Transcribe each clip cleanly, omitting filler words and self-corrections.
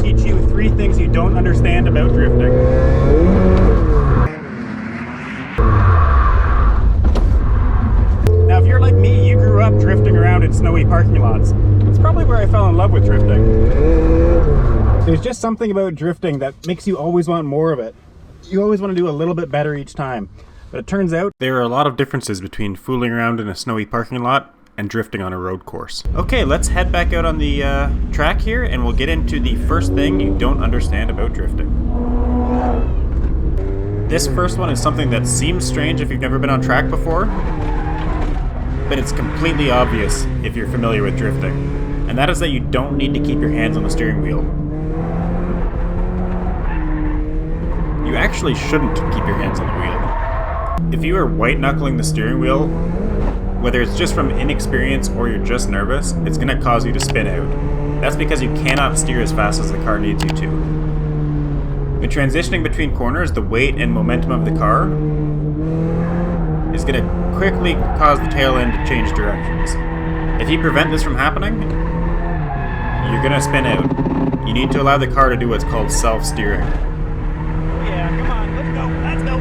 teach you 3 things you don't understand about drifting. Now, if you're like me, you grew up drifting around in snowy parking lots. It's probably where I fell in love with drifting. There's just something about drifting that makes you always want more of it. You always want to do a little bit better each time. But it turns out there are a lot of differences between fooling around in a snowy parking lot and drifting on a road course. Okay, let's head back out on the track here and we'll get into the first thing you don't understand about drifting. This first one is something that seems strange if you've never been on track before, but it's completely obvious if you're familiar with drifting. And that is that you don't need to keep your hands on the steering wheel. You actually shouldn't keep your hands on the wheel. If you are white-knuckling the steering wheel, whether it's just from inexperience or you're just nervous, it's going to cause you to spin out. That's because you cannot steer as fast as the car needs you to. When transitioning between corners, the weight and momentum of the car is going to quickly cause the tail end to change directions. If you prevent this from happening, you're going to spin out. You need to allow the car to do what's called self-steering. Yeah, come on, let's go, let's go.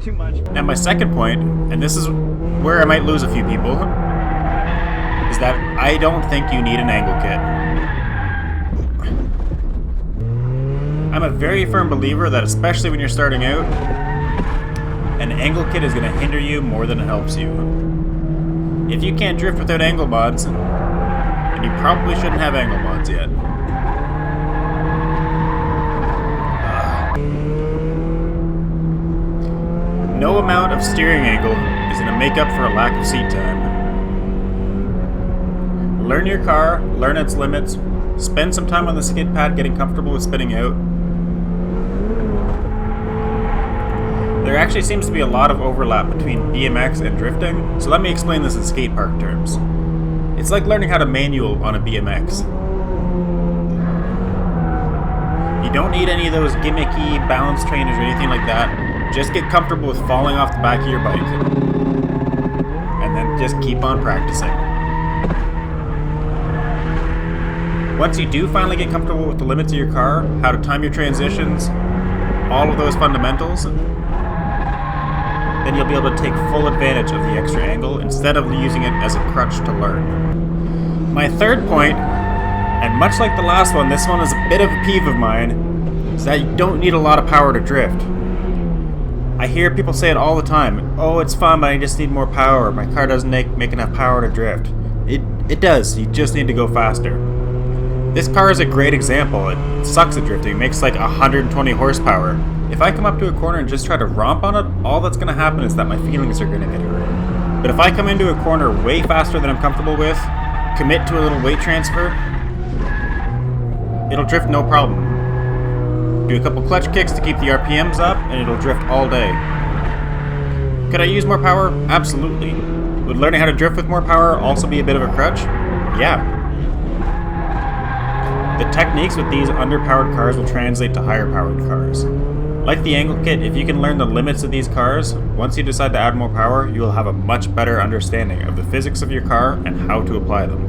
Too much. Now my second point, and this is where I might lose a few people, is that I don't think you need an angle kit. I'm a very firm believer that especially when you're starting out, an angle kit is going to hinder you more than it helps you. If you can't drift without angle mods, then you probably shouldn't have angle mods yet. No amount of steering angle is going to make up for a lack of seat time. Learn your car, learn its limits, spend some time on the skid pad getting comfortable with spinning out. There actually seems to be a lot of overlap between BMX and drifting, so let me explain this in skate park terms. It's like learning how to manual on a BMX. You don't need any of those gimmicky balance trainers or anything like that. Just get comfortable with falling off the back of your bike. And then just keep on practicing. Once you do finally get comfortable with the limits of your car, how to time your transitions, all of those fundamentals, then you'll be able to take full advantage of the extra angle instead of using it as a crutch to learn. My third point, and much like the last one, this one is a bit of a peeve of mine, is that you don't need a lot of power to drift. I hear people say it all the time. Oh, it's fun, but I just need more power. My car doesn't make enough power to drift. It does. You just need to go faster. This car is a great example. It sucks at drifting. It makes like 120 horsepower. If I come up to a corner and just try to romp on it, all that's going to happen is that my feelings are going to get hurt. But if I come into a corner way faster than I'm comfortable with, commit to a little weight transfer, it'll drift no problem. Do a couple clutch kicks to keep the RPMs up, and it'll drift all day. Could I use more power? Absolutely. Would learning how to drift with more power also be a bit of a crutch? Yeah. The techniques with these underpowered cars will translate to higher powered cars. Like the angle kit, if you can learn the limits of these cars, once you decide to add more power, you will have a much better understanding of the physics of your car and how to apply them.